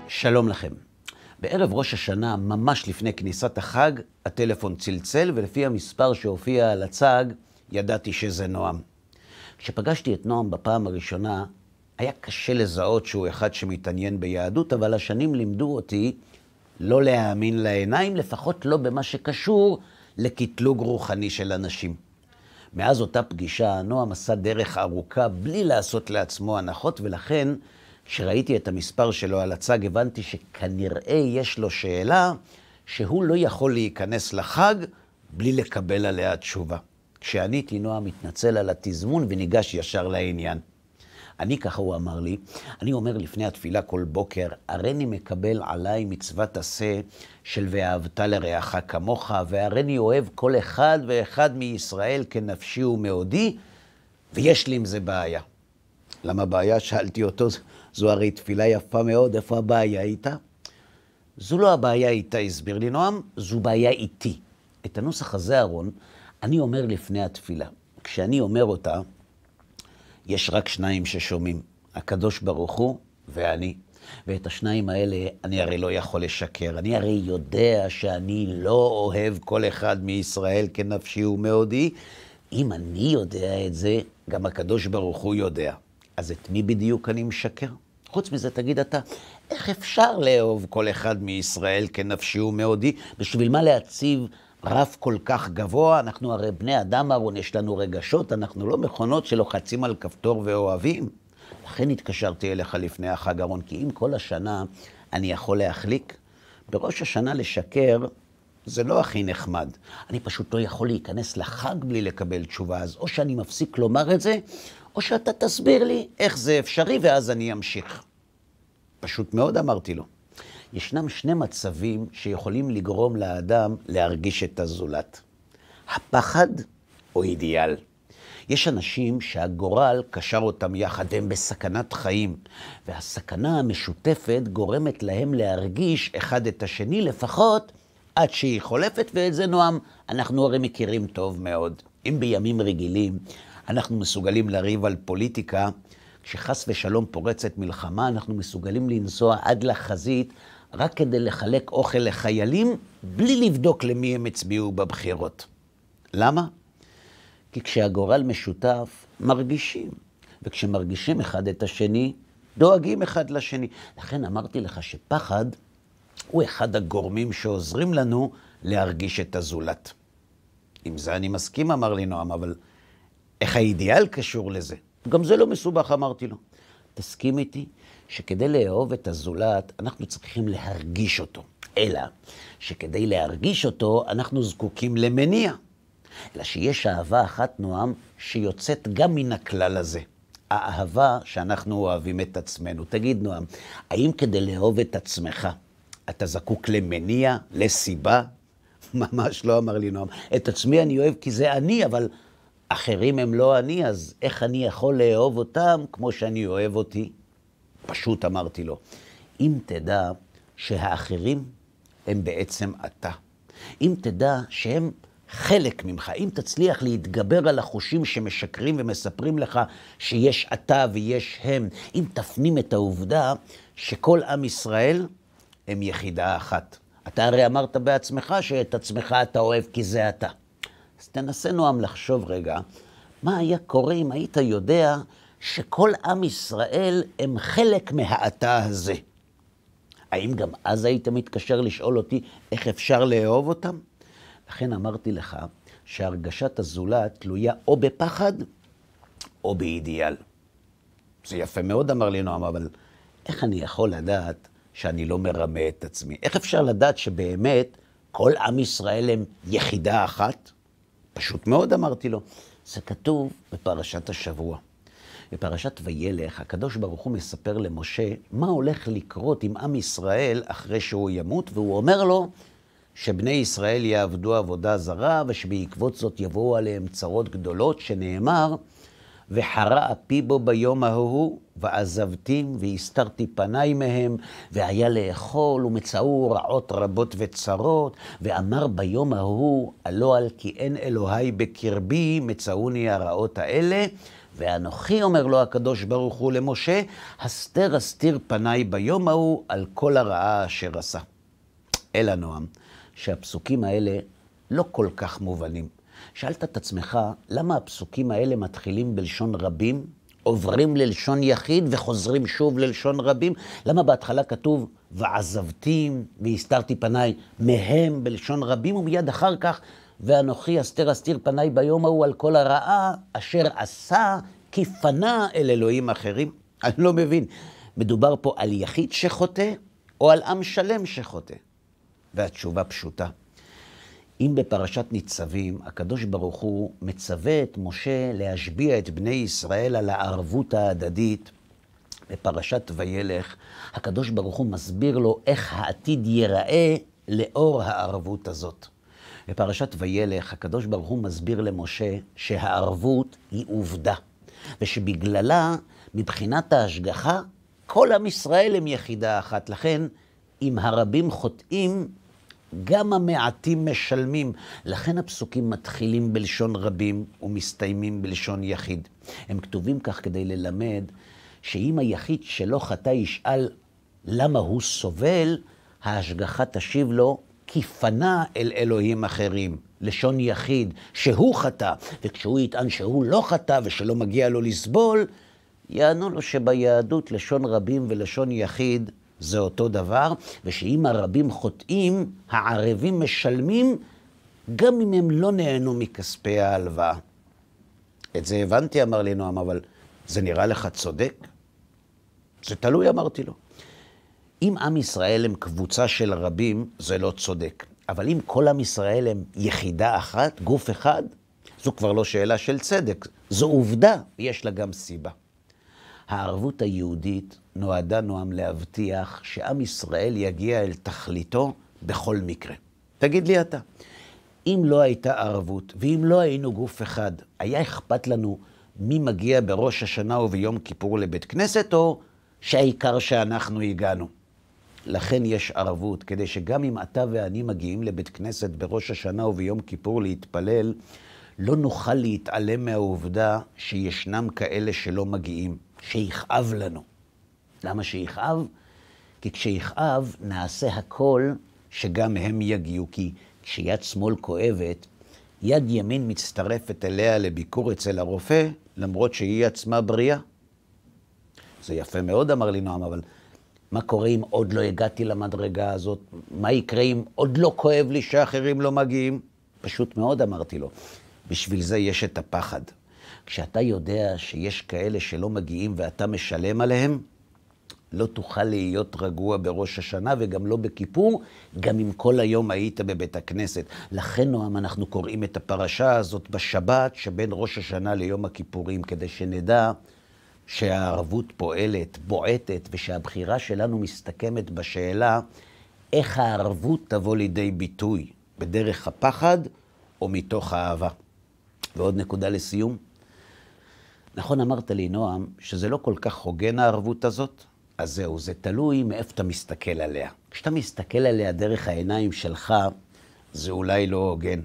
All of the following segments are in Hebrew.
שלום לכם. בערב ראש השנה, ממש לפני כניסת החג, הטלפון צלצל, ולפי המספר שהופיע על הצג, ידעתי שזה נועם. כשפגשתי את נועם בפעם הראשונה, היה קשה לזהות שהוא אחד שמתעניין ביהדות, אבל השנים לימדו אותי לא להאמין לעיניים, לפחות לא במה שקשור לקטלוג רוחני של אנשים. מאז אותה פגישה, נועם עשה דרך ארוכה בלי לעשות לעצמו הנחות, ולכן כשראיתי את המספר שלו על הצג, הבנתי שכנראה יש לו שאלה שהוא לא יכול להיכנס לחג בלי לקבל עליה תשובה. כשעניתי, נועם מתנצל על התזמון וניגש ישר לעניין. ככה הוא אמר לי, אני אומר לפני התפילה כל בוקר, הריני מקבל עליי מצוות עשה של ואהבת לרעך כמוך, והריני אוהב כל אחד ואחד מישראל כנפשי ומאודי, ויש לי עם זה בעיה. למה בעיה? שאלתי אותו, זו הרי תפילה יפה מאוד, איפה הבעיה איתה? זו לא הבעיה איתה, הסביר לי נועם, זו בעיה איתי. את הנוסח הזה, אהרון, אני אומר לפני התפילה. כשאני אומר אותה, יש רק שניים ששומעים, הקדוש ברוך הוא ואני. ואת השניים האלה אני הרי לא יכול לשקר. אני הרי יודע שאני לא אוהב כל אחד מישראל כנפשי ומאודי. אם אני יודע את זה, גם הקדוש ברוך הוא יודע. אז את מי בדיוק אני משקר? חוץ מזה, תגיד אתה, איך אפשר לאהוב כל אחד מישראל כנפשי ומאודי? בשביל מה להציב רף כל כך גבוה? אנחנו הרי בני אדם, אהרון, יש לנו רגשות, אנחנו לא מכונות שלוחצים על כפתור ואוהבים. לכן התקשרתי אליך לפני החג, אהרון, כי אם כל השנה אני יכול להחליק, בראש השנה לשקר זה לא הכי נחמד. אני פשוט לא יכול להיכנס לחג בלי לקבל תשובה, אז או שאני מפסיק לומר את זה, או שאתה תסביר לי איך זה אפשרי, ואז אני אמשיך. פשוט מאוד אמרתי לו. ישנם שני מצבים שיכולים לגרום לאדם להרגיש את הזולת. הפחד או אידיאל. יש אנשים שהגורל קשר אותם יחד, והם בסכנת חיים. והסכנה המשותפת גורמת להם להרגיש אחד את השני, לפחות עד שהיא חולפת, ואת זה נועם, אנחנו הרי מכירים טוב מאוד. אם בימים רגילים אנחנו מסוגלים לריב על פוליטיקה, כשחס ושלום פורצת מלחמה, אנחנו מסוגלים לנסוע עד לחזית, רק כדי לחלק אוכל לחיילים, בלי לבדוק למי הם הצביעו בבחירות. למה? כי כשהגורל משותף, מרגישים. וכשמרגישים אחד את השני, דואגים אחד לשני. לכן אמרתי לך שפחד הוא אחד הגורמים שעוזרים לנו להרגיש את הזולת. עם זה אני מסכים, אמר לי נועם, אבל איך האידיאל קשור לזה? גם זה לא מסובך, אמרתי לו. תסכים איתי שכדי לאהוב את הזולת, אנחנו צריכים להרגיש אותו. אלא שכדי להרגיש אותו, אנחנו זקוקים למניע. אלא שיש אהבה אחת, נועם, שיוצאת גם מן הכלל הזה. האהבה שאנחנו אוהבים את עצמנו. תגיד, נועם, האם כדי לאהוב את עצמך, אתה זקוק למניע, לסיבה? ממש לא, אמר לי נועם. את עצמי אני אוהב כי זה אני, אבל אחרים הם לא אני, אז איך אני יכול לאהוב אותם כמו שאני אוהב אותי? פשוט אמרתי לו, אם תדע שהאחרים הם בעצם אתה, אם תדע שהם חלק ממך, אם תצליח להתגבר על החושים שמשקרים ומספרים לך שיש אתה ויש הם, אם תפנים את העובדה שכל עם ישראל הם יחידה אחת. אתה הרי אמרת בעצמך שאת עצמך אתה אוהב כי זה אתה. אז תנסה נועם לחשוב רגע, מה היה קורה אם היית יודע שכל עם ישראל הם חלק מהאתה הזה? האם גם אז היית מתקשר לשאול אותי איך אפשר לאהוב אותם? לכן אמרתי לך שהרגשת הזולת תלויה או בפחד או באידיאל. זה יפה מאוד, אמר לי נועם, אבל איך אני יכול לדעת שאני לא מרמה את עצמי? איך אפשר לדעת שבאמת כל עם ישראל הם יחידה אחת? פשוט מאוד, אמרתי לו. זה כתוב בפרשת השבוע. בפרשת וילך, הקדוש ברוך הוא מספר למשה מה הולך לקרות עם עם ישראל אחרי שהוא ימות, והוא אומר לו שבני ישראל יעבדו עבודה זרה, ושבעקבות זאת יבואו עליהם צרות גדולות, שנאמר, וחרה אפי בו ביום ההוא, ועזבתים והסתרתי פניי מהם, והיה לאכול, ומצאו רעות רבות וצרות, ואמר ביום ההוא, הלא על כי אין אלוהי בקרבי, מצאוני הרעות האלה, ואנוכי, אומר לו הקדוש ברוך הוא למשה, הסתר אסתיר פניי ביום ההוא על כל הרעה אשר עשה. אלא נועם, שהפסוקים האלה לא כל כך מובנים. שאלת את עצמך, למה הפסוקים האלה מתחילים בלשון רבים, עוברים ללשון יחיד וחוזרים שוב ללשון רבים? למה בהתחלה כתוב ועזבתי והסתרתי פניי מהם בלשון רבים, ומיד אחר כך ואנוכי הסתר אסתיר פניי ביום ההוא על כל הרעה אשר עשה כי פנה אל אלוהים אחרים? אני לא מבין. מדובר פה על יחיד שחוטא או על עם שלם שחוטא? והתשובה פשוטה. אם בפרשת ניצבים הקדוש ברוך הוא מצווה את משה להשביע את בני ישראל על הערבות ההדדית, בפרשת וילך הקדוש ברוך הוא מסביר לו איך העתיד ייראה לאור הערבות הזאת. בפרשת וילך הקדוש ברוך הוא מסביר למשה שהערבות היא עובדה, ושבגללה מבחינת ההשגחה כל עם ישראל הם יחידה אחת. לכן אם הרבים חוטאים, גם המעטים משלמים. לכן הפסוקים מתחילים בלשון רבים ומסתיימים בלשון יחיד. הם כתובים כך כדי ללמד שאם היחיד שלא חטא ישאל למה הוא סובל, ההשגחה תשיב לו כי פנה אל אלוהים אחרים, לשון יחיד, שהוא חטא. וכשהוא יטען שהוא לא חטא ושלא מגיע לו לסבול, יענו לו שביהדות לשון רבים ולשון יחיד זה אותו דבר, ושאם הרבים חוטאים, הערבים משלמים, גם אם הם לא נהנו מכספי ההלוואה. את זה הבנתי, אמר לי נועם, אבל זה נראה לך צודק? זה תלוי, אמרתי לו. אם עם ישראל הם קבוצה של רבים, זה לא צודק. אבל אם כל עם ישראל הם יחידה אחת, גוף אחד, זו כבר לא שאלה של צדק. זו עובדה, ויש לה גם סיבה. הערבות היהודית נועדה, נועם, להבטיח שעם ישראל יגיע אל תכליתו בכל מקרה. תגיד לי אתה, אם לא הייתה ערבות, ואם לא היינו גוף אחד, היה אכפת לנו מי מגיע בראש השנה וביום כיפור לבית כנסת, או שהעיקר שאנחנו הגענו? לכן יש ערבות, כדי שגם אם אתה ואני מגיעים לבית כנסת בראש השנה וביום כיפור להתפלל, לא נוכל להתעלם מהעובדה שישנם כאלה שלא מגיעים, שיכאב לנו. למה שיכאב? כי כשיכאב נעשה הכל שגם הם יגיעו, כי כשיד שמאל כואבת, יד ימין מצטרפת אליה לביקור אצל הרופא, למרות שהיא עצמה בריאה. זה יפה מאוד, אמר לי נועם, אבל מה קורה אם עוד לא הגעתי למדרגה הזאת? מה יקרה אם עוד לא כואב לי שאחרים לא מגיעים? פשוט מאוד, אמרתי לו. בשביל זה יש את הפחד. כשאתה יודע שיש כאלה שלא מגיעים ואתה משלם עליהם, לא תוכל להיות רגוע בראש השנה וגם לא בכיפור, גם אם כל היום היית בבית הכנסת. לכן, נועם, אנחנו קוראים את הפרשה הזאת בשבת שבין ראש השנה ליום הכיפורים, כדי שנדע שהערבות פועלת, בועטת, ושהבחירה שלנו מסתכמת בשאלה איך הערבות תבוא לידי ביטוי, בדרך הפחד או מתוך האהבה. ועוד נקודה לסיום. נכון אמרת לי, נועם, שזה לא כל כך הוגן הערבות הזאת? אז זהו, זה תלוי מאיפה אתה מסתכל עליה. כשאתה מסתכל עליה דרך העיניים שלך, זה אולי לא הוגן.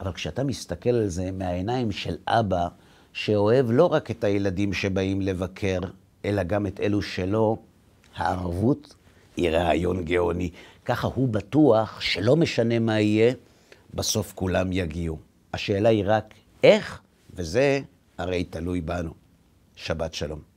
אבל כשאתה מסתכל על זה מהעיניים של אבא, שאוהב לא רק את הילדים שבאים לבקר, אלא גם את אלו שלא, הערבות היא רעיון גאוני. ככה הוא בטוח שלא משנה מה יהיה, בסוף כולם יגיעו. השאלה היא רק איך, וזה הרי תלוי בנו. שבת שלום.